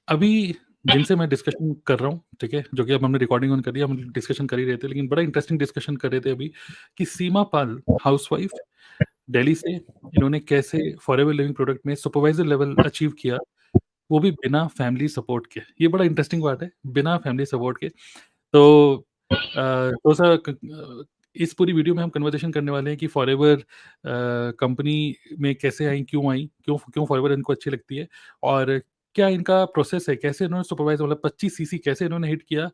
अभी जिनसे मैं डिस्कशन कर रहा हूँ, ठीक है? जो कि अब हमने रिकॉर्डिंग ऑन कर दी, हम डिस्कशन कर ही रहे थे, लेकिन बड़ा इंटरेस्टिंग डिस्कशन कर रहे थे अभी कि सीमा पाल हाउसवाइफ दिल्ली से, इन्होंने कैसे फॉरएवर लिविंग प्रोडक्ट में सुपरवाइज़र लेवल अचीव किया, वो भी बिना फैमिली सपोर्ट के। ये बड़ा इंटरेस्टिंग बात है, बिना फैमिली सपोर्ट के। तो थोड़ा-सा इस पूरी वीडियो में हम कन्वर्सेशन करने वाले हैं कि फॉरएवर कंपनी में कैसे आई, क्यों आई, क्यों क्यों फॉरएवर इनको अच्छी लगती है और क्या इनका प्रोसेस है, कैसे इन्होंने सुपरवाइज़र मतलब 25 सीसी कैसे इन्होंने हिट किया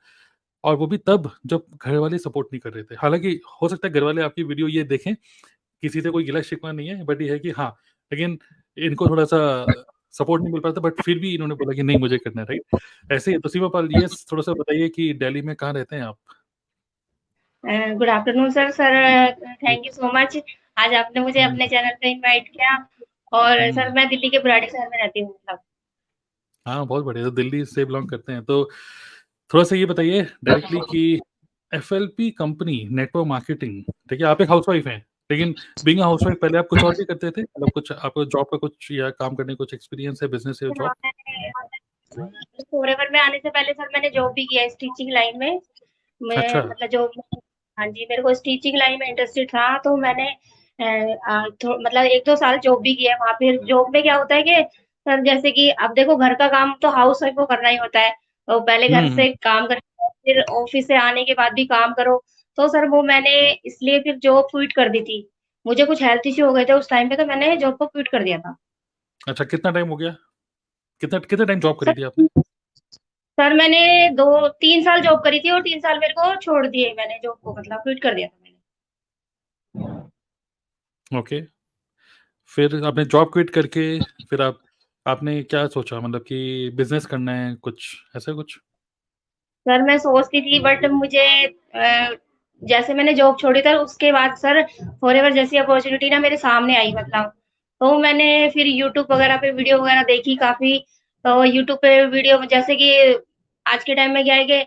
और वो भी तब जब घर वाले सपोर्ट नहीं कर रहे थे। हालाँकि हो सकता है घर वाले आपकी वीडियो ये देखें, किसी से कोई गिला-शिकवा नहीं है, बट ये है कि हाँ, लेकिन इनको थोड़ा-सा सपोर्ट नहीं मिल पाता, बट फिर भी इन्होंने बोला कि नहीं मुझे करना है, राइट? ऐसे ही तो सीमा पाल, ये थोड़ा-सा बताइए कि दिल्ली में कहाँ रहते हैं आप? Good afternoon sir. Thank you so much. आज आपने मुझे हुँ, अपने चैनल पे इनवाइट किया। और सर हुँ। मैं दिल्ली के बुराड़ी शहर में रहती हूँ मतलब। हाँ, बहुत बढ़िया, तो दिल्ली से बिलॉन्ग करते हैं। तो थोड़ा-सा ये बताइए डायरेक्टली कि एफएलपी कंपनी नेटवर्क मार्केटिंग, ठीक है? आप एक हाउसवाइफ हैं, लेकिन बीइंग अ हाउसवाइफ पहले आप कुछ और भी करते थे? मतलब कुछ आपको जॉब का कुछ या काम करने का कुछ एक्सपीरियंस है, बिज़नेस या हाँ, जॉब? मैंने फॉरएवर में आने से पहले सर मैंने जॉब भी किया है स्टिचिंग लाइन में। अच्छा। मैं मतलब जॉब, हाँ जी, मेरे को स्टिचिंग लाइन में इंटरेस्टेड था तो मैंने मतलब 1-2 साल जॉब भी किया है वहाँ पे। जॉब में क्या होता है कि सर जैसे कि अब देखो घर का काम तो हाउस वाइफ को करना ही होता है। तो पहले घर हुँ, हुँ। से काम करके फिर ऑफिस से आने के बाद भी काम करो। तो सर वो मैंने इसलिए फिर जॉब क्विट कर दी थी। मुझे कुछ हेल्थ इश्यू हो गए थे उस टाइम पे, तो मैंने जॉब को क्विट कर दिया था। अच्छा, कितना टाइम हो गया? कितना कितना टाइम जॉब करी सर थी आपने? सर मैंने 2-3 साल जॉब करी थी और 3 साल मेरे को छोड़ दिए मैंने जॉब को, मतलब क्विट कर दिया था मैंने। ओके। फिर आपने जॉब क्विट करके फिर आपने क्या सोचा, मतलब कि बिज़नेस करना है कुछ, ऐसा कुछ? सर मैं सोचती थी बट मुझे जैसे मैंने जॉब छोड़ी था उसके बाद सर फॉरएवर जैसी अपॉर्चुनिटी ना मेरे सामने आई मतलब। तो मैंने फिर यूट्यूब वगैरह पे वीडियो वगैरह देखी काफ़ी। तो यूट्यूब पे वीडियो में जैसे कि आज के टाइम में क्या है कि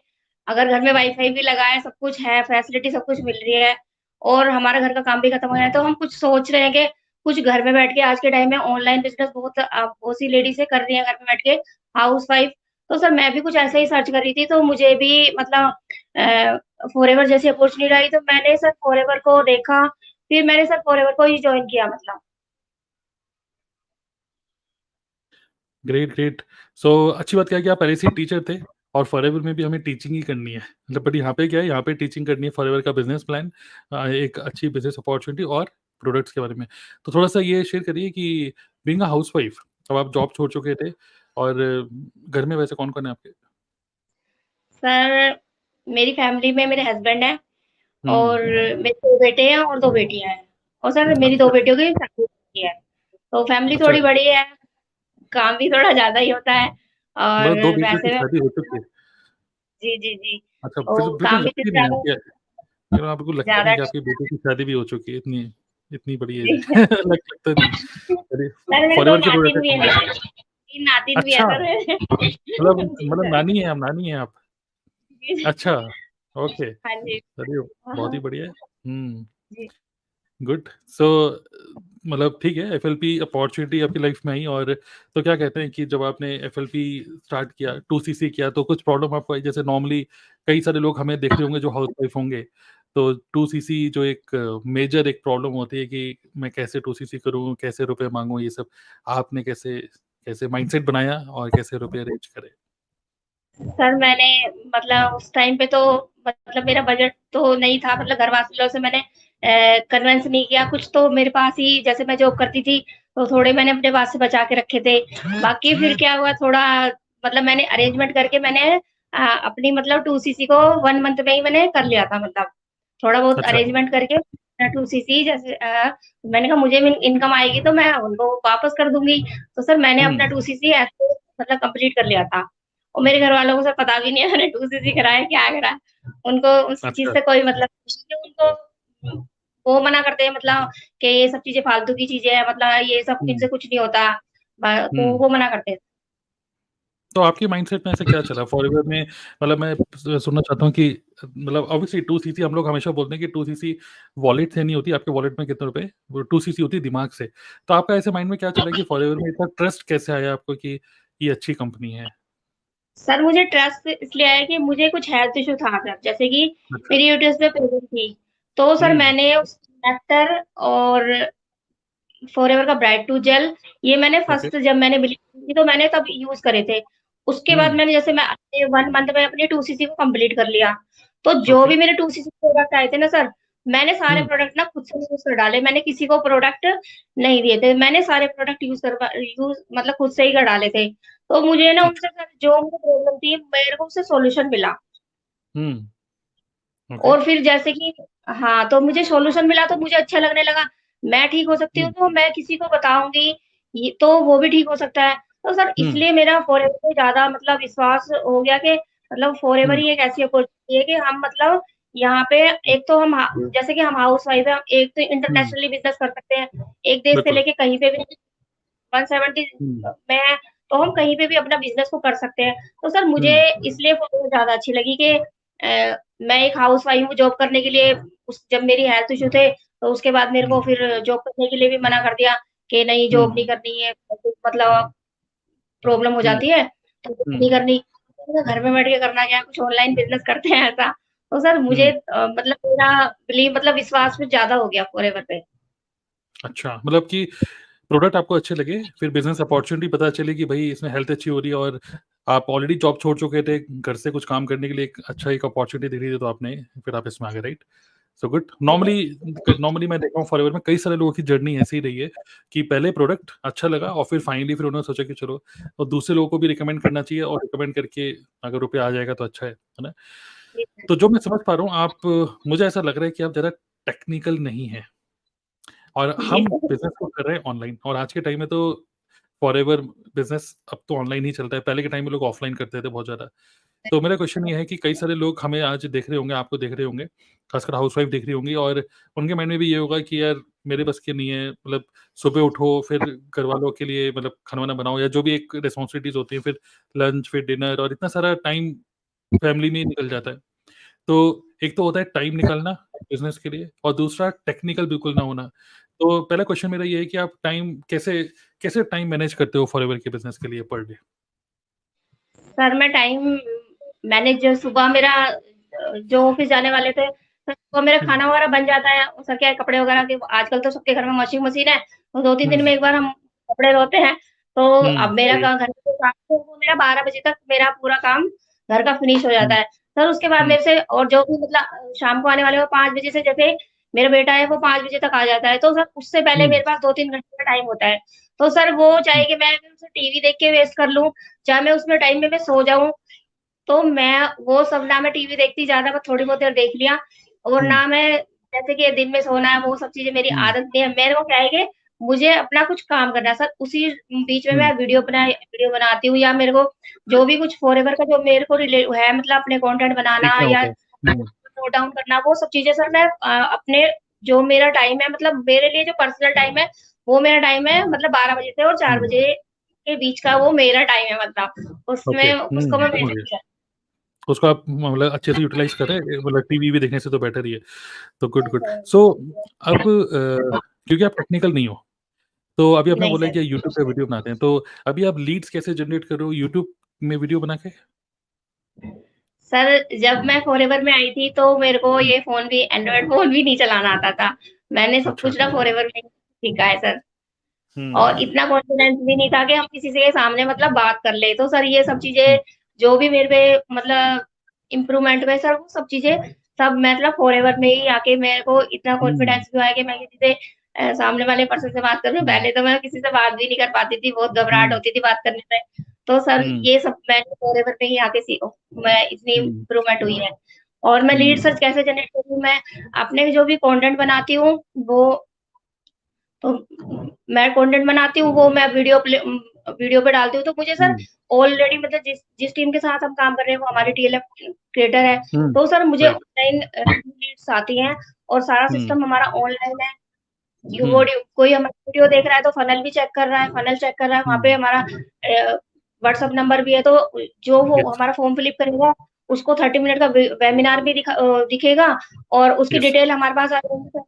अगर घर में वाईफ़ाई भी लगा है, सब कुछ है, फैसिलिटी सब कुछ मिल रही है और हमारा घर का काम भी खत्म हो गया है, तो हम कुछ सोच रहे हैं कि कुछ घर में बैठ के आज के टाइम में ऑनलाइन बिज़नेस बहुत सी लेडीज़ें कर रही हैं घर में बैठ के, हाउसवाइफ़। तो सर मैं भी कुछ ऐसा ही सर्च कर रही थी, तो मुझे भी मतलब फॉरएवर जैसी अपॉर्च्युनिटी आई, तो मैंने सर फॉरएवर को देखा, फिर मैंने सर फॉरएवर को ही जॉइन किया मतलब। Great, great. सो अच्छी बात क्या है कि आप पहले से ही टीचर थे और फॉरएवर में भी हमें टीचिंग ही करनी है। मतलब बट यहाँ पे क्या है, यहाँ पे टीचिंग करनी है, फॉरएवर का बिज़नेस प्लान, एक अच्छी बिज़नेस अपॉर्च्युनिटी और प्रोडक्ट्स के बारे में। तो थोड़ा-सा ये शेयर करिए कि बीइंग अ हाउसवाइफ, अब आप जॉब छोड़ चुके थे और घर में वैसे कौन-कौन है आपके? सर मेरी फैमिली में मेरे हस्बैंड हैं हुँ, और मेरे 2 बेटे हैं और 2 बेटियाँ हैं। और सर मेरी 2 अच्छा, बेटियों की शादी हो चुकी है। तो फैमिली अच्छा, थोड़ी बड़ी है, काम भी थोड़ा ज़्यादा ही होता है और मतलब 2 बेटियों की वैसे में शादी हो चुकी है। जी, जी, जी। अच्छा, फिर तो तो बिल्कुल काम भी लगती कुछ नहीं है ज़्यादा आपके, फिर आपको लगता नहीं ज़्यादा है कि आपकी बेटी की शादी भी हो चुकी है, इतनी इतनी बड़ी एज जी। है। लगता नहीं। अरे, सर मेरे 2 फॉरएवर के नातिन प्रोडक्ट भी है। हैं, 3 नातिन भी हैं अच्छा, सर। जी मतलब सर। नानी हैं आप? जी, जी। अच्छा, ओके। हाँ जी। चलिए, हाँ, बहुत ही हाँ। बढ़िया है। हुँ, जी। गुड। सो मतलब ठीक है, एफएलपी अपॉर्च्युनिटी आपकी लाइफ में आई और तो क्या कहते हैं कि जब आपने एफएलपी स्टार्ट किया, 2 सीसी किया, तो कुछ प्रॉब्लम आपको आई? जैसे नॉर्मली कई सारे लोग हमें देख रहे होंगे जो हाउसवाइफ होंगे, तो 2 सीसी जो एक मेजर एक प्रॉब्लम होती है कि मैं कैसे 2 सीसी करूँ, कैसे रुपए माँगूँ, ये सब। आपने कैसे कैसे माइंडसेट बनाया और कैसे रुपए अरेंज करे? सर मैंने मतलब उस टाइम पे तो मतलब मेरा बजट तो नहीं था, मतलब घर वालों से मैंने कन्विंस नहीं किया, कुछ तो मेरे पास ही जैसे मैं जॉब करती थी, तो थोड़े मैंने अपने पास से बचा के रखे थे। बाकी फिर क्या हुआ थोड़ा मतलब मैंने अरेंजमेंट करके मैंने अपनी मतलब 2 सीसी को 1 मंथ में ही मैंने कर लिया था मतलब। थोड़ा बहुत अच्छा। अरेंजमेंट करके 2 सीसी जैसे मैंने कहा मुझे भी इनकम आएगी तो मैं उनको वापस कर दूँगी। तो सर मैंने हुँ, अपना 2 सीसी ऐसे मतलब कंप्लीट कर लिया था। और मेरे घरवालों को सर पता भी नहीं है मैंने 2 सीसी करा है, क्या करा है। उनको उस चीज़ अच्छा। से कोई मतलब उनको वो मना करते हैं मतलब कि ये सब चीज़ें फालतू की चीज़ें हैं, मतलब ये सब हुँ, इनसे कुछ नहीं होता। तो हुँ। वो मना करते हैं। तो आपके माइंडसेट में ऐसे क्या चला? फॉरएवर में, मतलब मैं सुनना चाहता हूँ कि मतलब ऑब्वियसली 2 सीसी हम लोग हमेशा बोलते हैं कि 2 सीसी वॉलेट से नहीं होती, आपके वॉलेट में कितने रुपए, वो 2 सीसी होती है दिमाग से। तो आपका ऐसे माइंड में क्या चला कि फॉरएवर में इतना ट्रस्ट कैसे आया आपको कि ये अच्छी कंपनी है? सर मुझे ट्रस्ट इसलिए आया कि मुझे कुछ हेल्थ इश्यू था सर, जैसे कि अच्छा। मेरी यूट्रस पे प्रॉब्लम थी। तो सर हुँ, मैंने उस नेक्टर और फॉरएवर का ब्राइट टूथ जेल, ये मैंने ओके। फर्स्ट जब मैंने बिलीव की तो मैंने तब यूज़ करे थे। उसके बाद हुँ, मैंने जैसे मैं अपने 1 मंथ में अपने 2 सीसी को कंप्लीट कर लिया। तो जो ओके। भी मेरे 2 सीसी प्रोडक्ट आए थे ना सर, मैंने सारे हुँ, प्रोडक्ट ना खुद से यूज़ कर डाले। मैंने किसी को प्रोडक्ट नहीं दिए थे। मैंने सारे प्रोडक्ट यूज़ मतलब खुद से ही कर डाले थे। तो मुझे ना अच्छा। उनसे सर जो मुझे प्रॉब्लम थी, मेरे को उससे सॉल्यूशन मिला। हुँ, ओके। और फिर जैसे कि हाँ, तो मुझे सॉल्यूशन मिला तो मुझे अच्छा लगने लगा। मैं ठीक हो सकती हूँ हुँ, तो मैं किसी को बताऊँगी, ये तो वो भी ठीक हो सकता है। तो सर हुँ, इसलिए मेरा फॉरएवर पे ज़्यादा मतलब विश्वास हो गया कि मतलब फॉरएवर हुँ, ही एक ऐसी अपॉर्च्युनिटी है कि हम मतलब यहाँ पे एक तो हम जैसे कि हम हाउसवाइफ हैं, हम एक तो हुँ, इंटरनेशनली बिज़नेस कर सकते हैं, एक देश से बिल्कुल। लेके कहीं पे भी 170 हुँ, में है, तो हम कहीं पे भी अपना बिज़नेस को कर सकते हैं। तो सर मुझे हुँ, इसलिए फ़ोटो ज़्यादा अच्छी लगी कि मैं एक हाउसवाइफ हूँ, जॉब करने के लिए उस जब मेरी हेल्थ इश्यू थे, तो उसके बाद मेरे को हुँ, फिर जॉब करने के लिए भी मना कर दिया कि नहीं हुँ, जॉब नहीं करनी है, मतलब प्रॉब्लम हो हुँ, जाती है, तो जॉब हुँ, नहीं करनी। तो घर में बैठ के करना क्या है, कुछ ऑनलाइन बिज़नेस करते हैं ऐसा। तो सर मुझे हुँ। मतलब मेरा बिलीव मतलब विश्वास कुछ ज़्यादा हो गया फ़ॉरएवर पे। अच्छा, मतलब कि प्रोडक्ट आपको अच्छे लगे, फिर बिज़नेस अपॉर्च्युनिटी पता चली कि भई इसमें हेल्थ अच्छी हो रही है और आप ऑलरेडी जॉब छोड़ चुके थे, घर से कुछ काम करने के लिए एक अच्छा एक अपॉर्च्युनिटी दिख रही थी, तो आपने फिर आप इसमें आ गए, राइट? So good. नॉर्मली मैं देखा हूँ फॉरएवर में कई सारे लोगों की जर्नी ऐसी ही रही है कि पहले प्रोडक्ट अच्छा लगा और फिर फाइनली फिर उन्होंने सोचा कि चलो और दूसरे लोगों को भी रिकमेंड करना चाहिए और रिकमेंड करके अगर रुपए आ जाएगा तो अच्छा है ना? जी सर। तो जो मैं समझ पा रहा हूँ आप मुझे ऐसा लग रहा है कि आप ज़्यादा टेक्निकल नहीं हैं और जी हम सर। बिज़नेस को कर रहे हैं ऑनलाइन और आज के टाइम में तो फॉरएवर बिज़नेस अब तो ऑनलाइन ही चलता है। पहले के टाइम में लोग ऑफलाइन करते थे बहुत ज़्यादा। तो मेरा क्वेश्चन ये है कि कई सारे लोग हमें आज देख रहे होंगे, आपको देख रहे होंगे, खासकर हाउसवाइफ देख रही होंगी और उनके माइंड में भी ये होगा कि यार मेरे बस की नहीं है, मतलब सुबह उठो, फिर घरवालों के लिए मतलब खाना-वाना बनाओ या जो भी एक रिस्पॉन्सिबिलिटीज़ होती हैं, फिर लंच, फिर डिनर और इतना सारा टाइम फैमिली में ही निकल जाता है। तो एक तो होता है टाइम निकालना बिज़नेस के लिए और दूसरा टेक्निकल बिल्कुल ना होना। तो पहला क्वेश्चन मेरा ये है कि आप टाइम कैसे कैसे टाइम मैनेज करते हो फॉरएवर के बिज़नेस के लिए पर डे? सर मैं टाइम मैंने जो सुबह मेरा जो ऑफिस जाने वाले थे, तो सुबह मेरा हुँ, खाना वगैरह बन जाता है। सर क्या है कपड़े वगैरह के आजकल तो सबके घर में वॉशिंग मशीन है, तो 2-3 हुँ, दिन में एक बार हम कपड़े धोते हैं। तो हुँ, अब मेरा सही है। घर का काम तो वो मेरा 12 बजे तक मेरा पूरा काम घर का फिनिश हो जाता हुँ, है। सर उसके बाद हुँ, मेरे से और जो भी मतलब शाम को आने वाले वो 5 बजे से जैसे मेरा बेटा है वो 5 बजे तक आ जाता है, तो सर उससे पहले हुँ, मेरे पास 2-3 घंटे का टाइम होता है। तो सर वो हुँ, चाहे कि मैं उसे टीवी देख के वेस्ट कर लूँ, चाहे मैं उसमें टाइम में मैं सो जाऊँ, तो मैं वो सब ना मैं टीवी देखती ज़्यादा बस थोड़ी बहुत देर देख लिया और हुँ, ना मैं जैसे कि दिन में सोना है वो सब चीज़ें मेरी हुँ, आदत नहीं है। मेरे को क्या है कि मुझे अपना कुछ काम करना है सर उसी बीच में हुँ, मैं वीडियो बनाती हूँ या मेरे को जो भी कुछ फॉरएवर का जो मेरे को है मतलब अपने कंटेंट बनाना सीखना या होता है। हुँ, नोट डाउन करना वो सब चीज़ें सर मैं अपने जो मेरा टाइम है मतलब मेरे लिए जो पर्सनल टाइम है, वो मेरा टाइम है मतलब 12 बजे से और 4 हुँ, बजे के बीच का वो मेरा टाइम है मतलब। ओके। उसमें उसको मैं समझ मैनेज गया। उसको आप मतलब अच्छे से यूटिलाइज़ कर रहे हैं, मतलब टीवी देखने से तो बेटर ही है। तो गुड, गुड। सो अब क्योंकि आप टेक्निकल नहीं हो, तो अभी आपने नहीं बोला सर। कि यूट्यूब पे वीडियो बनाते हैं, तो अभी आप लीड्स कैसे जनरेट कर रहे हो यूट्यूब में वीडियो बना के? सर जब मैं फॉरएवर में आई थी तो मेरे को हुँ, ये फ़ोन भी एंड्रॉयड फ़ोन भी नहीं चलाना आता था। मैंने सब अच्छा। कुछ ना फॉरएवर में ही सीखा है सर। हुँ, और इतना कॉन्फिडेंस भी नहीं था कि हम किसी से सामने मतलब बात कर लें। तो सर ये सब हुँ, चीज़ें जो भी मेरे पे मतलब इम्प्रूवमेंट हुए सर वो सब चीज़ें सब मतलब फॉरएवर में ही आके मेरे को इतना हुँ, कॉन्फिडेंस भी आया कि मैं किसी से सामने वाले पर्सन से बात कर रही हूँ। हुँ, पहले तो मैं किसी से बात भी नहीं कर पाती थी, बहुत घबराहट हुँ, होती थी बात करने में। तो सर हुँ, ये सब मैंने फॉरएवर में ही आके मैं इतनी हुँ, इम्प्रूवमेंट हुई है। और मैं लीड हुँ, सर्च कैसे जनरेट करूँ मैं अपने जो भी कंटेंट बनाती हूँ वो तो मैं कंटेंट बनाती हूँ, वो मैं वीडियो पे डालती हूँ, तो मुझे सर हुँ, ऑलरेडी मतलब जिस जिस टीम के साथ हम काम कर रहे हैं, वो हमारी टीएलएफ क्रिएटर है। हुँ, तो सर मुझे राइट। ऑनलाइन लीड्स आती हैं और सारा हुँ, सिस्टम हमारा ऑनलाइन है। हुँ, कोई हमारा वीडियो देख रहा है, तो फनल भी चेक कर रहा है, फनल चेक कर रहा है, वहाँ पे हुँ, हमारा व्हाट्सएप नंबर भी है, तो जो वो येस, हमारा फॉर्म फिल अप करेगा, उसको 30 मिनट का वेबिनार भी दिखेगा और उसकी येस। डिटेल हमारे पास आ जाएगी सर।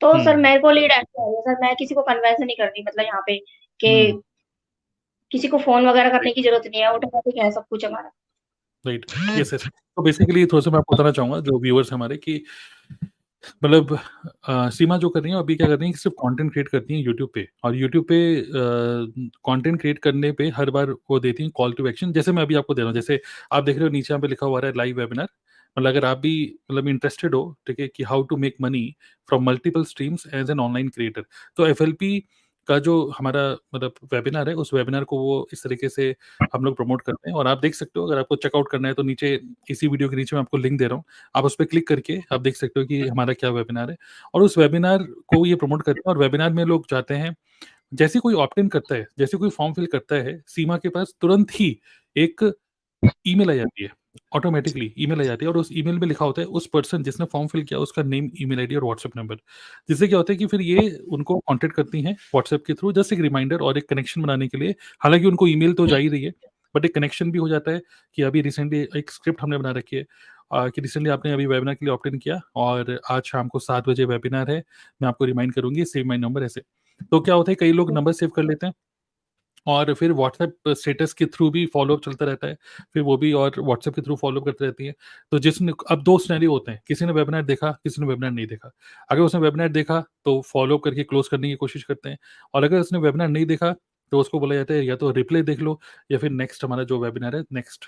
तो हुँ, सर मेरे को लीड ऐसे आई है सर, मैं किसी को कन्वेंस नहीं करती मतलब यहाँ पे कि हुँ, किसी को फ़ोन वगैरह करने राइट। की ज़रूरत नहीं है, ऑटोमैटिक है सब कुछ हमारा। Right, yes, yes. तो बेसिकली थोड़ा-सा मैं आपको बताना चाहूँगा जो व्यूअर्स हैं हमारे कि मतलब सीमा जो कर रही हैं अभी क्या कर रही हैं कि सिर्फ़ कंटेंट क्रिएट करती हैं यूट्यूब पे, और यूट्यूब पे कंटेंट क्रिएट करने पे हर बार वो देती हैं कॉल टू एक्शन। जैसे मैं अभी आपको दे रहा हूँ, जैसे आप देख रहे हो नीचे यहाँ पे लिखा हुआ है लाइव वेबिनार। मतलब अगर आप भी मतलब इंटरेस्टेड हो, ठीक है, कि how to make money from multiple streams as an online creator, तो एफएलपी का जो हमारा मतलब वेबिनार है, उस वेबिनार को वो इस तरीके से हम लोग प्रमोट करते हैं, और आप देख सकते हो अगर आपको चेकआउट करना है तो नीचे इसी वीडियो के नीचे मैं आपको लिंक दे रहा हूँ। आप उस पे क्लिक करके आप देख सकते हो कि हमारा क्या वेबिनार है, और उस वेबिनार को ये प्रमोट करते हैं, और वेबिनार में लोग जाते हैं, जैसे कोई ऑप्ट इन करता है, जैसे कोई फॉर्म फिल करता है, सीमा के पास तुरंत ही एक ईमेल आ जाती है, ऑटोमैटिकली ईमेल आ जाती है, और उस ईमेल में लिखा होता है उस पर्सन जिसने फॉर्म फिल किया उसका नेम, ईमेल आईडी और व्हाट्सएप नंबर। जिससे क्या होता है कि फिर ये उनको कॉन्टैक्ट करती हैं व्हाट्सएप के थ्रू, जस्ट एक रिमाइंडर और एक कनेक्शन बनाने के लिए। हालाँकि उनको ईमेल तो जा ही रही है, बट एक कनेक्शन भी हो जाता है कि अभी रिसेंटली एक स्क्रिप्ट हमने बना रखी है, कि रिसेंटली आपने अभी वेबिनार के लिए ऑप्ट इन किया और आज शाम को 7 बजे वेबिनार है, मैं आपको रिमाइंड करूँगी, सेव माय नंबर ऐसे। तो क्या होता है कई लोग नंबर सेव कर लेते हैं, और फिर व्हाट्सएप स्टेटस के थ्रू भी फ़ॉलो-अप चलता रहता है। फिर वो भी और व्हाट्सएप के थ्रू फ़ॉलो करती रहती हैं। तो जिसने अब 2 सिनेरियो होते हैं, किसी ने वेबिनार देखा, किसी ने वेबिनार नहीं देखा। अगर उसने वेबिनार देखा, तो फ़ॉलो करके क्लोज़ करने की कोशिश करते हैं, और अगर उसने वेबिनार नहीं देखा, तो उसको बोला जाता है या तो रिप्ले देख लो, या फिर नेक्स्ट हमारा जो वेबिनार है, नेक्स्ट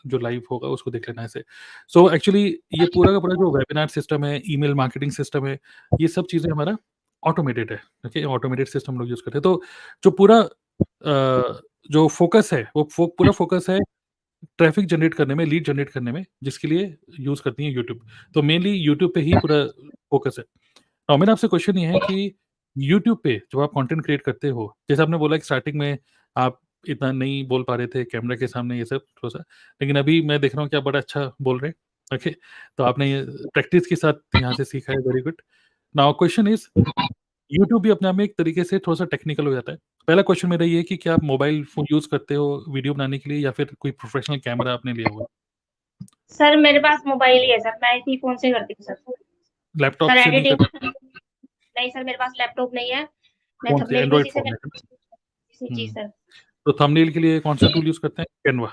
जो लाइव होगा उसको देख लेना ऐसे। सो एक्चुअली ये पूरा का पूरा जो वेबिनार सिस्टम है, ईमेल मार्केटिंग सिस्टम है, ये सब चीज़ें हमारा ऑटोमेटेड है, ओके? ऑटोमेटेड सिस्टम हम लोग यूज़ करते हैं। तो जो पूरा जो फ़ोकस है, वो पूरा फ़ोकस है ट्रैफ़िक जनरेट करने में, लीड जनरेट करने में, जिसके लिए यूज़ करती हैं यूट्यूब। तो मेनली यूट्यूब पे ही पूरा फ़ोकस है। और मेरा आपसे क्वेश्चन ये है कि यूट्यूब पे जब आप कंटेंट क्रिएट करते हो, जैसे आपने बोला कि स्टार्टिंग में आप इतना नहीं बोल पा रहे थे कैमरा के सामने, ये सब थोड़ा-सा, लेकिन अभी मैं देख रहा हूँ कि आप बड़ा अच्छा बोल रहे हैं, ओके? तो आपने ये प्रैक्टिस के साथ यहाँ से सीखा है, very good. Now question is, YouTube भी अपने आप में एक तरीके से थोड़ा-सा टेक्निकल हो जाता है। पहला क्वेश्चन मेरा ये है कि क्या आप मोबाइल फ़ोन यूज़ करते हो वीडियो बनाने के लिए, या फिर कोई प्रोफ़ेशनल कैमरा आपने लिया हुआ है? सर मेरे पास मोबाइल ही है सर, मैं इसी फ़ोन से करती हूँ सर। लैपटॉप सर से नहीं एडिटिंग करते? नहीं सर, मेरे पास लैपटॉप नहीं है। मैं फ़ोन से, थंबनेल भी एंड्रॉइड इसी से फ़ोन है करती ना? हूँ। जी हुँ। सर। तो थंबनेल के लिए कौन-सा टूल यूज़ करते हैं? कैनवा?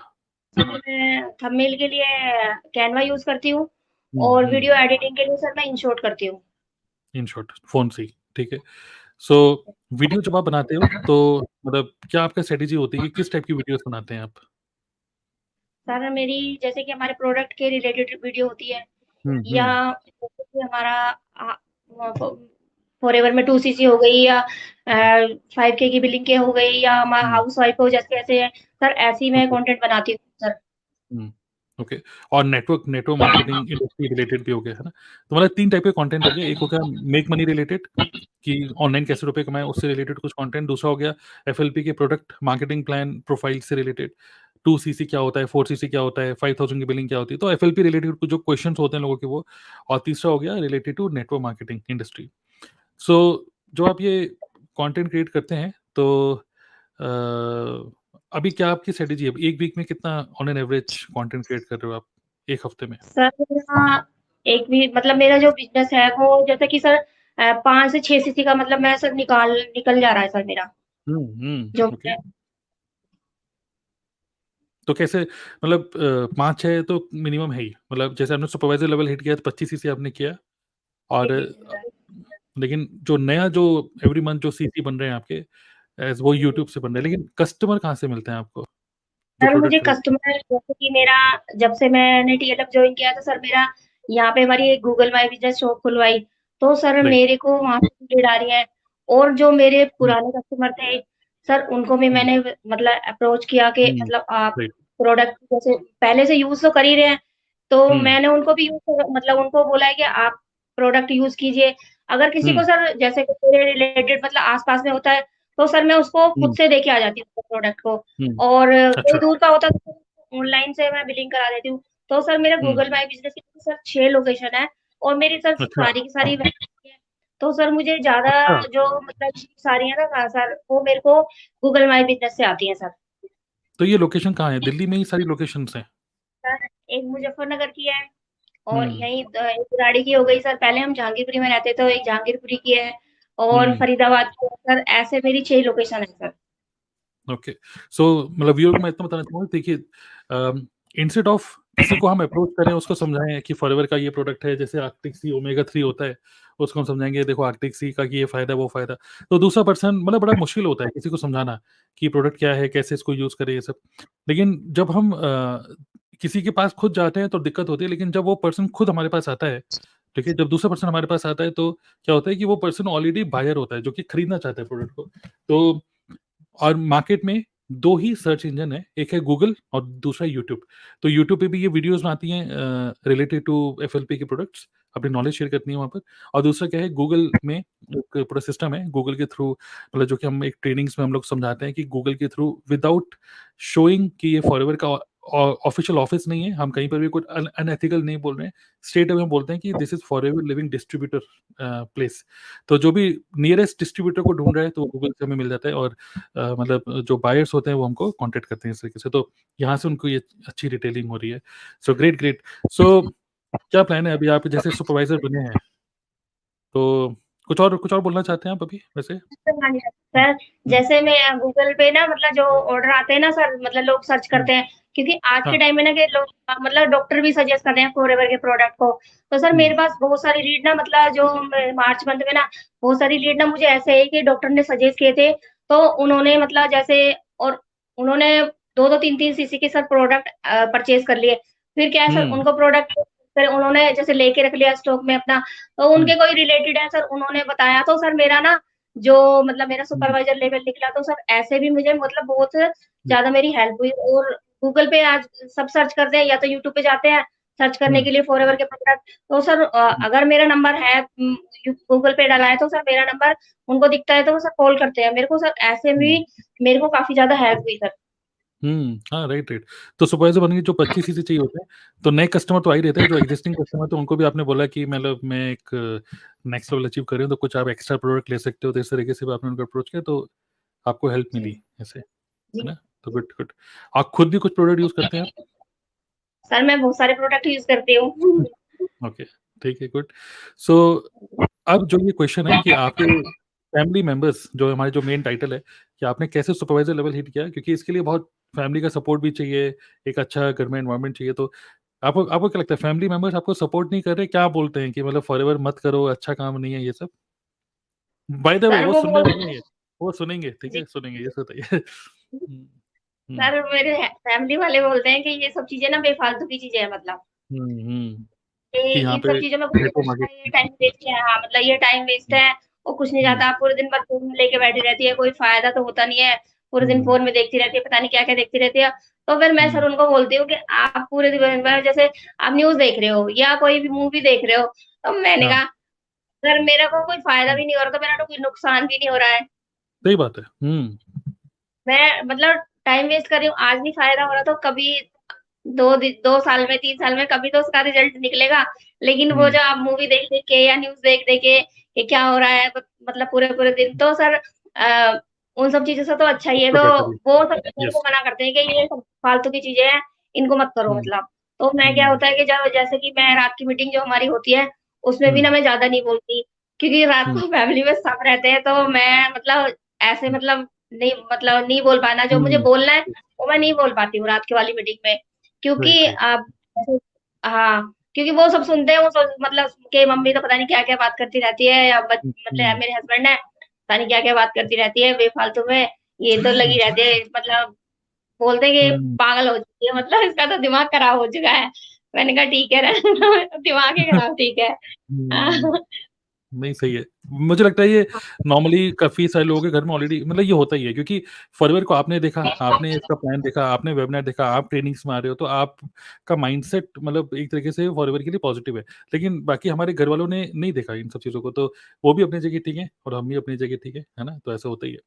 सर मैं थंबनेल के लिए कैनवा यूज़ करती हूँ हुँ, और हुँ। वीडियो एडिटिंग के लिए सर मैं इनशॉट करती हूँ। इन शॉर्ट फ़ोन से ही, ठीक है। सो वीडियो जब आप बनाते हो तो मतलब क्या आपका स्ट्रैटेजी होती है कि किस टाइप की वीडियोज़ बनाते हैं आप? सर मेरी जैसे कि हमारे प्रोडक्ट के रिलेटेड वीडियो होती है हुँ, या हुँ, जैसे कि हमारा फॉरएवर में 2 सीसी हो गई या 5K की बिलिंग के हो गई या हुँ। हाउसवाइफ हो जैसे ऐसे है, सर ऐसी मैं ओके। कंटेंट बनाती हूँ सर। हुँ, ओके। और नेटवर्क मार्केटिंग इंडस्ट्री रिलेटेड भी हो गया, है ना? तो मतलब 3 टाइप के कंटेंट हो गए, एक हो गया मेक मनी रिलेटेड, कि ऑनलाइन कैसे रुपए कमाएँ, उससे रिलेटेड कुछ कंटेंट। दूसरा हो गया एफएलपी के प्रोडक्ट मार्केटिंग प्लान प्रोफाइल से रिलेटेड, 2 सीसी क्या होता है, 4 सीसी क्या होता है, 5000 की बिलिंग क्या होती है, तो एफएलपी रिलेटेड कुछ जो क्वेश्चन्स होते हैं लोगों के वो। और तीसरा हो गया related to network marketing industry. So जो आप ये कंटेंट क्रिएट करते हैं, तो अभी क्या आपकी स्ट्रैटेजी है? 1 वीक में कितना on an average content create कर रहे हो आप, 1 हफ्ते में? सर एक भी मतलब मेरा जो बिज़नेस है वो जैसे कि सर 5 से 6 सीसी का मतलब मैं सर निकल जा रहा है सर मेरा, हुँ, हुँ, जो ओके। मैं तो कैसे मतलब 5-6 तो मिनिमम है ही। मतलब जैसे आपने सुपरवाइज़र लेवल हिट किया तो 25 सीसी आपने किया, जी, और जी, सर। लेकिन जो नया जो एवरी मंथ जो सीसी बन रहे हैं आपके, एज़ वो यूट्यूब से बन रहे हैं, लेकिन कस्टमर कहाँ से मिलते हैं आपको, जो सर मुझे प्रोडक्ट खरीदते हैं? कस्टमर जैसे कि मेरा जब से मैंने टीएलएफ जॉइन किया था सर मेरा यहाँ पे हमारी एक गूगल माय बिज़नेस शॉप खुलवाई, तो सर राइट। मेरे को वहाँ से लीड आ रही है और जो मेरे हुँ, पुराने कस्टमर थे, सर उनको भी हुँ, मैंने मतलब अप्रोच किया कि हुँ, मतलब आप राइट। प्रोडक्ट जैसे पहले से यूज़ तो कर ही रहे हैं, तो हुँ, मैंने उनको भी मतलब उनको बोला है कि आप प्रोडक्ट यूज़ कीजिए। अगर किसी को हुँ, सर जैसे कि मेरे रिलेटेड मतलब आस-पास में होता है, तो सर मैं उसको खुद हुँ, से देके आ जाती हूँ प्रोडक्ट को। हुँ, और कोई अच्छा। दूर का होता है तो ऑनलाइन से मैं बिलिंग करा देती हूँ। तो सर मेरा हुँ, गूगल माय बिज़नेस की सर 6 लोकेशन है और मेरी सर अच्छा, सारी की सारी वैलिड है। तो सर मुझे ज़्यादा अच्छा। जो मतलब सारी है ना सर वो मेरे को गूगल माय बिज़नेस से आती हैं सर। तो ये लोकेशन कहाँ है? दिल्ली में ही सारी लोकेशंस हैं? सर एक मुज़फ्फरनगर की है और हुँ, यहीं एक बुराड़ी की हो गई सर, पहले हम जहांगीरपुरी में रहते थे, एक जहांगीरपुरी की है और हुँ, फरीदाबाद की है सर, ऐसे मेरी 6 लोकेशन है सर। ओके। सो मतलब व्यूअर को मैं इतना बताना चाहूँगा, देखिए इंस्टेड ऑफ किसी को हम अप्रोच करें, उसको समझाएं कि फॉरएवर का ये प्रोडक्ट है, जैसे आर्टिक सी ओमेगा 3 होता है, उसको हम समझाएंगे देखो आर्टिक सी का कि ये फायदा वो फायदा। तो दूसरा पर्सन मतलब बड़ा मुश्किल होता है किसी को समझाना कि प्रोडक्ट क्या है, कैसे इसको यूज करें, ये सब। लेकिन जब हम किसी के पास खुद जाते हैं तो दिक्कत होती है, लेकिन जब वो पर्सन खुद हमारे पास आता है, ठीक है, जब दूसरा पर्सन हमारे पास आता है तो क्या होता है कि वो पर्सन ऑलरेडी बायर होता है जो कि खरीदना चाहता है प्रोडक्ट को। तो और मार्केट में 2 ही सर्च इंजन है, एक है गूगल और दूसरा यूट्यूब। तो यूट्यूब पे भी ये वीडियोज़ आती हैं रिलेटेड टू एफएलपी के प्रोडक्ट्स, अपनी नॉलेज शेयर करती हैं वहाँ पर। और दूसरा क्या है, गूगल में एक पूरा सिस्टम है, गूगल के थ्रू मतलब जो कि हम एक ट्रेनिंग्स में हम लोग समझाते हैं कि गूगल के थ्रू विदाउट शोइंग कि ये फॉरएवर का ऑफिशियल ऑफिस नहीं है, हम कहीं पर भी कुछ अनएथिकल नहीं बोल रहे हैं, स्ट्रेट अवे हम बोलते हैं कि this is forever living distributor place. तो जो भी नियरेस्ट डिस्ट्रीब्यूटर को ढूँढ रहा है, तो वो गूगल से हमें मिल जाता है और मतलब जो बायर्स होते हैं वो हमको कॉन्टैक्ट करते हैं इस तरीके से, तो यहाँ से उनको ये अच्छी रिटेलिंग हो रही है। So great, great. सो क्या प्लान है अभी, आप जैसे सुपरवाइज़र बने हैं, तो कुछ और बोलना चाहते हैं आप अभी वैसे? हुँ, सर, हुँ, जैसे मैं गूगल पे ना मतलब जो ऑर्डर आते हैं ना सर, मतलब लोग सर्च हुँ, करते हैं, क्योंकि आज के हाँ, टाइम में ना कि लोग मतलब डॉक्टर भी सजेस्ट करते हैं फॉरएवर के प्रोडक्ट को। तो सर हुँ, मेरे पास बहुत सारी लीड ना मतलब जो मार्च मंथ में ना बहुत सारी लीड ना मुझे ऐसे है कि डॉक्टर ने सजेस्ट किए थे, तो उन्होंने मतलब जैसे और उन्होंने 2-2 3-3 सीसी के सर प्रोडक्ट परचेज़ कर लिए। फिर क्या है सर हुँ, उनको प्रोडक्ट फिर उन्होंने जैसे लेके रख लिया स्टॉक में अपना, तो हुँ, उनके कोई रिलेटेड है सर उन्होंने बताया, तो सर मेरा ना जो मतलब मेरा हुँ, सुपरवाइज़र लेवल निकला, तो सर ऐसे भी मुझे मतलब बहुत हुँ, ज़्यादा मेरी हेल्प हुई। और गूगल पे आज सब सर्च करते हैं या तो यूट्यूब पे जाते हैं सर्च करने हुँ, के लिए फॉरएवर के प्रोडक्ट। तो सर हुँ, अगर मेरा नंबर है गूगल पे डाला है तो सर मेरा नंबर उनको दिखता है तो वो सर कॉल करते हैं मेरे को। सर ऐसे हुँ, भी मेरे को काफ़ी ज़्यादा हेल्प हुई सर। हाँ, राइट, राइट। तो सुपरवाइज़र बनने के जो 25 सीसी चाहिए होते हैं, तो नए कस्टमर तो आ ही रहते हैं, जो एक्जिस्टिंग कस्टमर तो उनको भी आपने बोला कि मतलब मैं एक नेक्स्ट लेवल अचीव कर रही हूँ, तो कुछ आप एक्स्ट्रा प्रोडक्ट ले सकते हो, तो इस तरीके से भी आपने उनको अप्रोच किया, तो आपको हेल्प मिली ऐसे, है जी। ना? तो गुड, गुड। आप खुद भी कुछ प्रोडक्ट यूज़ करते हैं आप? सर मैं बहुत सारे प्रोडक्ट यूज़ करती हूँ। ओके, ठीक है, गुड। सो अब जो ये क्वेश्चन है कि आपके फैमिली मेंबर्स जो हमारे जो मेन टाइटल है कि आपने कैसे सुपरवाइजर लेवल हिट किया, क्योंकि इसके लिए बहुत फैमिली का सपोर्ट भी चाहिए, एक अच्छा घर में एनवायरनमेंट चाहिए। तो आपको आपको क्या लगता है, फैमिली मेंबर्स आपको सपोर्ट नहीं कर रहे, क्या बोलते हैं कि मतलब फॉरएवर मत करो, अच्छा काम नहीं है ये सब? बाय द वे सर वो वो सुनने बोल वाले हैं ये, वो सुनेंगे, ठीक जी। है, सुनेंगे, ये बताइए। हुँ, हुँ, सर मेरे फैमिली वाले बोलते हैं कि ये सब चीज़ें ना बेफ़ालतू की चीज़ें हैं मतलब। हुँ, हुँ, ये कि यहाँ इन पे सब चीज़ों में कुछ नहीं देखो बनता, मार्केट ये टाइम वेस्ट है। हाँ, मतलब ये टाइम वेस्ट हुँ, है और कुछ नहीं हुँ, जाता। आप पूरे दिन बस फ़ोन लेके बैठी रहती है, कोई फ़ायदा तो होता नहीं है। पूरे दिन हुँ, फ़ोन में देखती रहती है, पता नहीं क्या-क्या देखती रहती है। तो फिर मैं सर हुँ, उनको बोलती हूँ कि आप पूरे दिन भर जैसे आप न्यूज़ देख रहे हो या कोई भी मूवी देख रहे हो, तो मैंने हाँ, कहा अगर मेरे को कोई फ़ायदा हुँ, भी नहीं हो रहा, तो मेरा तो कोई नुकसान भी नहीं हो रहा है। सही बात है। हुँ, मैं मतलब टाइम वेस्ट कर रही हूँ, आज नहीं फ़ायदा हो रहा तो कभी 2 साल में, 3 साल में कभी तो उसका रिज़ल्ट निकलेगा। लेकिन वो हुँ, जो आप मूवी देख-देख के या न्यूज़ देख-देख के कि क्या हो रहा है मतलब पूरे-पूरे दिन तो सर उन सब चीज़ों से तो अच्छा ही है। तो तो बेटर ही वो सब मेरे को यस। मना करते हैं कि ये सब फालतू की चीज़ें हैं, इनको मत करो हुँ, मतलब। तो मैं क्या हुँ, होता है कि जब जैसे कि मैं रात की मीटिंग जो हमारी होती है, उसमें भी हुँ, ना मैं ज़्यादा नहीं बोलती, क्योंकि रात हुँ, को फैमिली में सब रहते हैं, तो मैं मतलब ऐसे हुँ, नहीं बोल पाना, जो मुझे हुँ, बोलना है, वो मैं नहीं बोल पाती हूँ रात की वाली मीटिंग में। क्योंकि राइट, राइट। जैसे हाँ, क्योंकि वो सब सुनते हैं, वो सब मतलब कि मम्मी तो पता नहीं क्या-क्या बात करती रहती है या हुँ, मतलब हुँ, मेरे हस्बैंड हैं, पता नहीं क्या-क्या बात करती रहती है बेफ़ालतू में, ये तो लगी हुँ, रहती है मतलब बोलते हैं कि हुँ, पागल हो चुकी है मतलब इसका तो दिमाग खराब हो चुका है। मैंने कहा ठीक है रहने दो दिमाग ही खराब ठीक है। हुँ, नहीं सही है। मुझे लगता है ये नॉर्मली काफ़ी सारे लोगों के घर में ऑलरेडी मतलब ये होता ही है, क्योंकि फॉरएवर को आपने देखा, आपने इसका प्लान देखा, आपने वेबिनार देखा, आप ट्रेनिंग्स में आ रहे हो, तो आपका माइंडसेट मतलब एक तरीके से फॉरएवर के लिए पॉजिटिव है। लेकिन बाकी हमारे घर वालों ने नहीं देखा इन सब चीज़ों को, तो वो भी अपनी जगह ठीक है और हम भी अपनी जगह ठीक है ना? तो ऐसा होता ही है।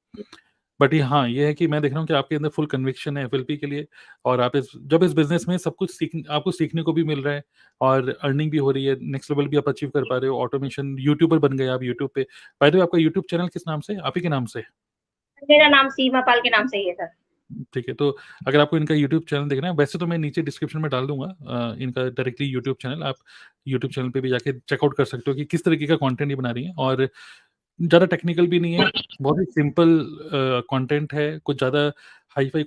बट ये हाँ, ये है कि मैं देख रहा हूँ कि आपके अंदर फुल कन्विक्शन है एफएलपी के लिए, और आप इस बिज़नेस में सब कुछ आपको सीखने को भी मिल रहा है और अर्निंग भी हो रही है, नेक्स्ट लेवल भी आप अचीव कर पा रहे हो, ऑटोमेशन यूट्यूबर बन गए आप यूट्यूब पे। बाय द वे आपका यूट्यूब चैनल किस नाम से है? आप ही के नाम से है? मेरा नाम सीमा पाल के नाम से ही है सर। ठीक है, तो अगर आपको इनका यूट्यूब चैनल देखना है, वैसे तो मैं नीचे डिस्क्रिप्शन में डाल दूँगा इनका डायरेक्टली यूट्यूब चैनल, आप यूट्यूब चैनल पे भी जाके चेकआउट कर सकते हो कि किस तरीके का कंटेंट ये बना रही हैं, और ज़्यादा टेक्निकल भी नहीं है, बहुत ही सिंपल कंटेंट है, कुछ ज़्यादा हाई-फाई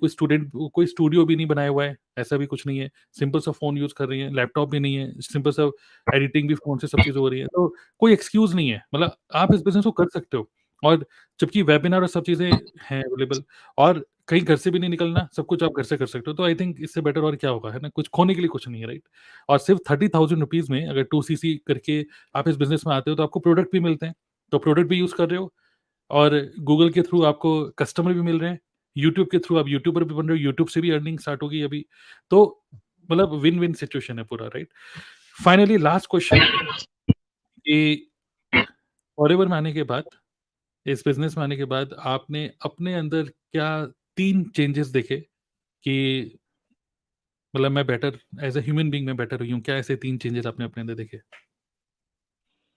कोई स्टूडियो भी नहीं बनाया हुआ है, ऐसा भी कुछ नहीं है। सिंपल सा फ़ोन यूज़ कर रही हैं, लैपटॉप भी नहीं है, सिंपल सा एडिटिंग भी फ़ोन से सब चीज़ हो रही है। तो कोई एक्सक्यूज़ नहीं है, मतलब आप इस बिज़नेस को कर सकते हो और जबकि वेबिनार और सब चीज़ें हैं अवेलेबल और कहीं घर से भी नहीं निकलना, सब कुछ आप घर से कर सकते हो। तो आई थिंक इससे बेटर और क्या होगा, है ना? कुछ खोने के लिए कुछ नहीं है, राइट? और सिर्फ़ ₹30,000 में अगर 2 सीसी करके आप इस बिज़नेस में आते हो, तो आपको प्रोडक्ट भी मिलते हैं। तो प्रोडक्ट भी यूज़ कर रहे हो और गूगल के थ्रू आपको कस्टमर भी मिल रहे हैं, यूट्यूब के थ्रू आप यूट्यूबर भी बन रहे हो, यूट्यूब से भी अर्निंग स्टार्ट होगी अभी। तो मतलब विन-विन सिचुएशन है पूरा, राइट? फाइनली लास्ट क्वेश्चन कि फॉरएवर में आने के बाद, इस बिज़नेस में आने के बाद आपने अपने अंदर क्या 3 चेंजेस देखे कि मतलब मैं better as a human being मैं बेटर हुई हूँ? क्या ऐसे 3 चेंजेस आपने अपने अंदर देखे?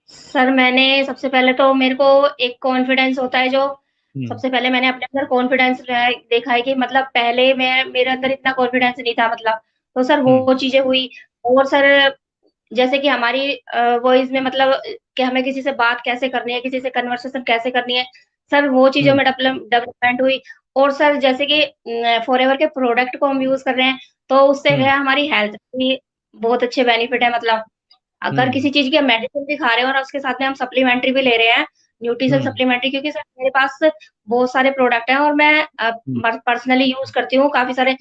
सर मैंने सबसे पहले तो मेरे को एक कॉन्फिडेंस होता है जो हुँ, सबसे पहले मैंने अपने अंदर कॉन्फिडेंस देखा है कि मतलब पहले मैं मेरे अंदर इतना कॉन्फिडेंस नहीं था मतलब, तो सर हुँ, वो चीज़ें हुई और सर जैसे कि हमारी वॉइस में मतलब कि हमें किसी से बात कैसे करनी है, किसी से कन्वर्सेशन कैसे करनी है, सर वो चीज़ों हुँ, में डेवलपमेंट हुई और सर जैसे कि फॉरएवर के प्रोडक्ट को हम यूज़ कर रहे हैं, तो उससे क्या हुँ, है हमारी हेल्थ भी बहुत अच्छे बेनिफिट है मतलब। अगर हुँ, किसी चीज़ की हम मेडिसिन भी खा रहे हैं और उसके साथ में हम सप्लीमेंट्री भी ले रहे हैं, न्यूट्रिशन हुँ, सप्लीमेंट्री क्योंकि सर मेरे पास बहुत सारे प्रोडक्ट हैं और मैं हुँ, पर्सनली यूज़ करती हूँ काफ़ी सारे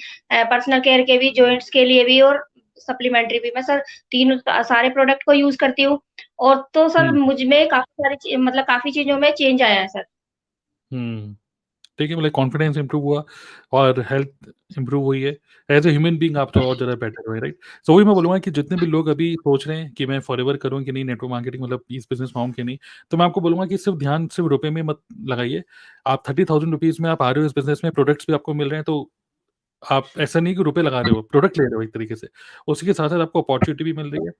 पर्सनल केयर के भी, जॉइंट्स के लिए भी और सप्लीमेंट्री भी। मैं सर 3 सारे प्रोडक्ट को यूज़ करती हूँ और तो सर हुँ, मुझ में काफ़ी सारी मतलब काफ़ी चीज़ों में चेंज आया है सर। हुँ। ठीक है, मतलब कॉन्फिडेंस इम्प्रूव हुआ और हेल्थ इम्प्रूव हुई है। एज़ अ ह्यूमन बीइंग आप तो और ज़्यादा बेटर हुए, राइट? सो वही मैं बोलूँगा कि जितने भी लोग अभी सोच रहे हैं कि मैं फॉरएवर करूँ कि नहीं, नेटवर्क मार्केटिंग मतलब इस बिज़नेस में आऊँ कि नहीं, तो मैं आपको बोलूँगा कि सिर्फ़ ध्यान सिर्फ़ रुपए में मत लगाइए। आप ₹30,000 में आप आ रहे हो इस बिज़नेस में, प्रोडक्ट्स भी आपको मिल रहे हैं, तो आप ऐसा नहीं कि रुपए लगा रहे हो, प्रोडक्ट ले रहे हो एक तरीके से। उसी के साथ-साथ आपको अपॉर्च्युनिटी भी मिल रही है।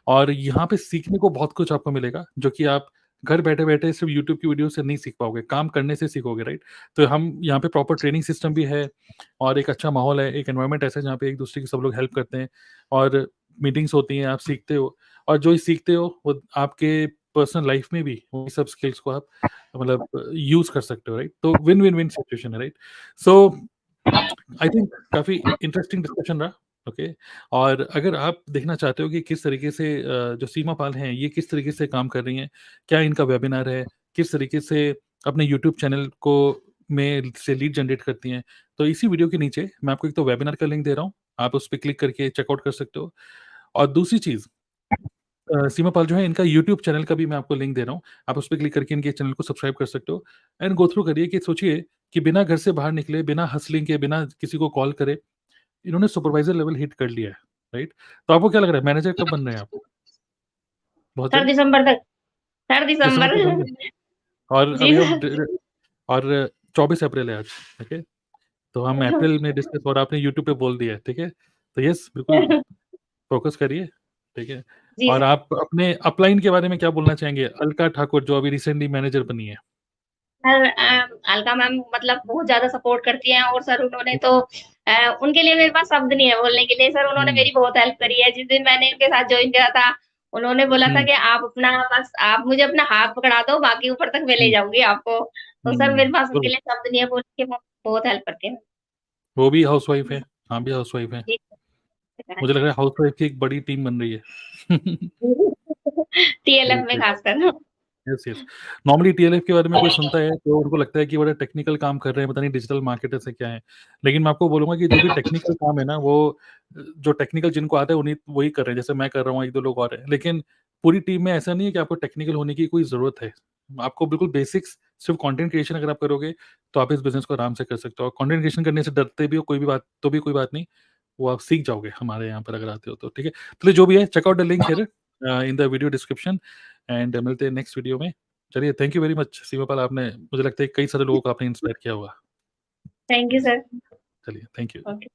और यहाँ पे सीखने को बहुत कुछ आपको मिलेगा, जो कि आप घर बैठे-बैठे सिर्फ़ यूट्यूब की वीडियो से नहीं सीख पाओगे, काम करने से सीखोगे, राइट? तो हम यहाँ पे प्रॉपर ट्रेनिंग सिस्टम भी है और एक अच्छा माहौल है, एक एनवायरनमेंट ऐसा है जहाँ पे एक-दूसरे की सब लोग हेल्प करते हैं और मीटिंग्स होती हैं, आप सीखते हो और जो सीखते हो, वो आपके पर्सनल लाइफ़ में भी वही सब स्किल्स को आप मतलब यूज़ कर सकते हो, राइट? तो विन-विन-विन सिचुएशन है, राइट? सो आई थिंक काफ़ी इंटरेस्टिंग डिस्कशन रहा, ओके। और अगर आप देखना चाहते हो कि किस तरीके से जो सीमा पाल हैं, ये किस तरीके से काम कर रही हैं, क्या इनका वेबिनार है, किस तरीके से अपने यूट्यूब चैनल को में से लीड जनरेट करती हैं, तो इसी वीडियो के नीचे मैं आपको एक तो वेबिनार का लिंक दे रहा हूँ, आप उस पे क्लिक करके चेकआउट कर सकते हो। और दूसरी चीज़ सीमा पाल जो है इनका यूट्यूब चैनल का भी मैं आपको लिंक दे रहा हूँ, आप उस पे क्लिक करके इनके चैनल को सब्सक्राइब कर सकते हो एंड गो थ्रू करिए कि सोचिए कि बिना घर से बाहर निकले, बिना हसलिंग के, बिना किसी को कॉल करे इन्होंने सुपरवाइज़र लेवल हिट कर लिया है, राइट? तो आपको क्या लग रहा है मैनेजर कब बन रहे हैं आप? बहुत 3rd जल्द? दिसंबर तक 3rd दिसंबर दिसंबर तक बन गए? और जी अभी हम सर। ड और 24 अप्रैल है आज, ओके? तो हम अप्रैल में डिस्कस और आपने यूट्यूब पे बोल दिया है, ठीक है? तो येस, बिल्कुल फ़ोकस करिए, ठीक है? जी और सर। आप अपने अपलाइन के बारे में क्या बोलना चाहेंगे? अलका ठाकुर जो अभी रिसेंटली मैनेजर बनी है। सर अलका मैम मतलब बहुत ज़्यादा सपोर्ट करती हैं और सर उन्होंने तो उनके लिए मेरे पास शब्द नहीं है बोलने के लिए। सर उन्होंने हुँ, मेरी बहुत हेल्प करी है। जिस दिन मैंने उनके साथ जॉइन करा था, उन्होंने बोला था हुँ, कि आप अपना बस आप मुझे अपना हाथ पकड़ा दो, बाकी ऊपर तक मैं ले हुँ, जाऊँगी आपको। तो सर हुँ, मेरे पास उनके बिल्कुल। लिए शब्द नहीं है बोलने के, वो बहुत हेल्प करती हैं। वो भी हाउसवाइफ़ है, आप भी हाउसवाइफ़ हैं। जी। मुझे लग रहा है हाउसवाइफ़ की एक बड़ी टीम बन रही है। टीएलएफ ग्रेट, में ग्रेट। खासकर। Yes, yes. नॉर्मली टीएलएफ के बारे में कोई सुनता है तो उनको लगता है कि बड़ा टेक्निकल काम कर रहे हैं, पता नहीं डिजिटल मार्केटर्स है क्या है। लेकिन मैं आपको बोलूँगा कि जो भी टेक्निकल काम है ना वो जो टेक्निकल जिनको आता है उन्हीं वही कर रहे हैं। जैसे मैं कर रहा हूँ, 1-2 लोग और हैं। लेकिन पूरी टीम में ऐसा नहीं है कि आपको टेक्निकल होने की कोई ज़रूरत है। आपको बिल्कुल बेसिक्स सिर्फ़ कंटेंट क्रिएशन अगर आप करोगे तो आप इस बिज़नेस को आराम से कर सकते हो। और कंटेंट क्रिएशन करने से डरते भी हो कोई भी बात तो भी कोई बात नहीं। वो आप सीख जाओगे हमारे यहाँ पर अगर आते हो तो, ठीक है? चलिए जो भी है check out the link here in the video description and मिलते हैं नेक्स्ट वीडियो में। चलिए thank you very much Seema Pal आपने मुझे लगता है कई सारे लोगों को आपने इंस्पायर किया होगा। Thank you yes, sir. चलिए थैंक यू। ओके।